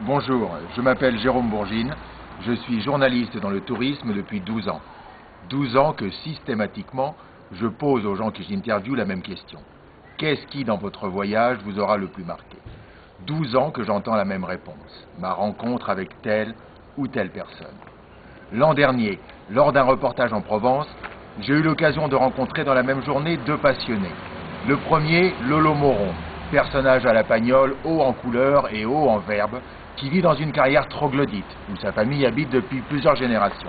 Bonjour, je m'appelle Jérôme Bourgine, je suis journaliste dans le tourisme depuis 12 ans. 12 ans que systématiquement, je pose aux gens que j'interviewe la même question. Qu'est-ce qui, dans votre voyage, vous aura le plus marqué? 12 ans que j'entends la même réponse, ma rencontre avec telle ou telle personne. L'an dernier, lors d'un reportage en Provence, j'ai eu l'occasion de rencontrer dans la même journée deux passionnés. Le premier, Lolo Moron, personnage à la Pagnole, haut en couleur et haut en verbe, qui vit dans une carrière troglodyte, où sa famille habite depuis plusieurs générations.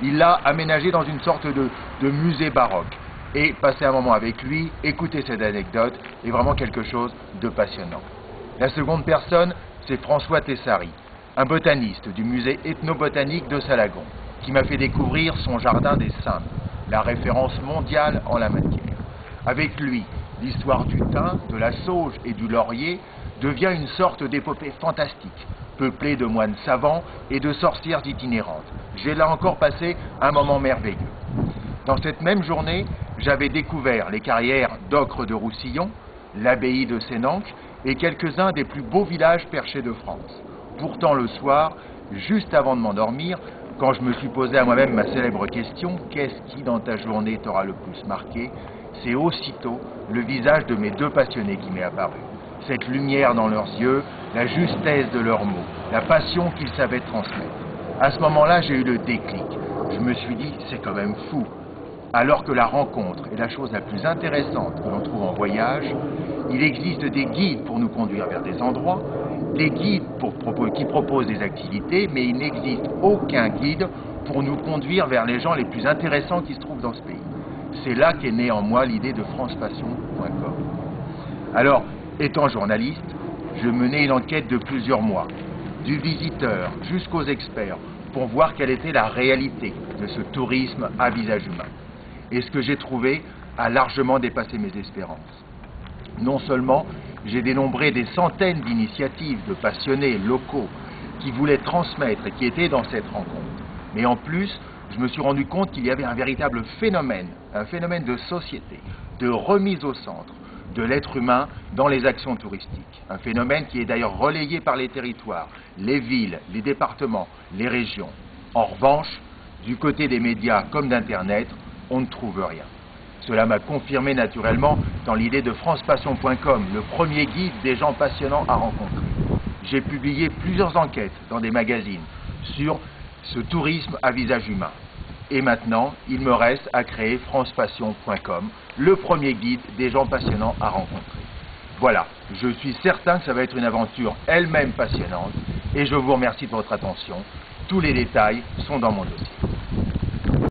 Il l'a aménagé dans une sorte de musée baroque. Et passer un moment avec lui, écouter cette anecdote, est vraiment quelque chose de passionnant. La seconde personne, c'est François Tessari, un botaniste du musée ethnobotanique de Salagon, qui m'a fait découvrir son jardin des Saintes, la référence mondiale en la matière. Avec lui, l'histoire du thym, de la sauge et du laurier devient une sorte d'épopée fantastique, peuplée de moines savants et de sorcières itinérantes. J'ai là encore passé un moment merveilleux. Dans cette même journée, j'avais découvert les carrières d'Ocre de Roussillon, l'abbaye de Sénanque et quelques-uns des plus beaux villages perchés de France. Pourtant, le soir, juste avant de m'endormir, quand je me suis posé à moi-même ma célèbre question « Qu'est-ce qui dans ta journée t'aura le plus marqué ?», c'est aussitôt le visage de mes deux passionnés qui m'est apparu. Cette lumière dans leurs yeux, la justesse de leurs mots, la passion qu'ils savaient transmettre. À ce moment-là, j'ai eu le déclic. Je me suis dit, c'est quand même fou. Alors que la rencontre est la chose la plus intéressante que l'on trouve en voyage, il existe des guides pour nous conduire vers des endroits, des guides qui proposent des activités, mais il n'existe aucun guide pour nous conduire vers les gens les plus intéressants qui se trouvent dans ce pays. C'est là qu'est née en moi l'idée de francepassion.com. Alors, étant journaliste, je menais une enquête de plusieurs mois, du visiteur jusqu'aux experts, pour voir quelle était la réalité de ce tourisme à visage humain. Et ce que j'ai trouvé a largement dépassé mes espérances. Non seulement j'ai dénombré des centaines d'initiatives de passionnés locaux qui voulaient transmettre et qui étaient dans cette rencontre, mais en plus, je me suis rendu compte qu'il y avait un véritable phénomène, un phénomène de société, de remise au centre de l'être humain dans les actions touristiques. Un phénomène qui est d'ailleurs relayé par les territoires, les villes, les départements, les régions. En revanche, du côté des médias comme d'Internet, on ne trouve rien. Cela m'a confirmé naturellement dans l'idée de francepassion.com, le premier guide des gens passionnants à rencontrer. J'ai publié plusieurs enquêtes dans des magazines sur ce tourisme à visage humain. Et maintenant, il me reste à créer francepassion.com, le premier guide des gens passionnants à rencontrer. Voilà, je suis certain que ça va être une aventure elle-même passionnante et je vous remercie de votre attention. Tous les détails sont dans mon dossier.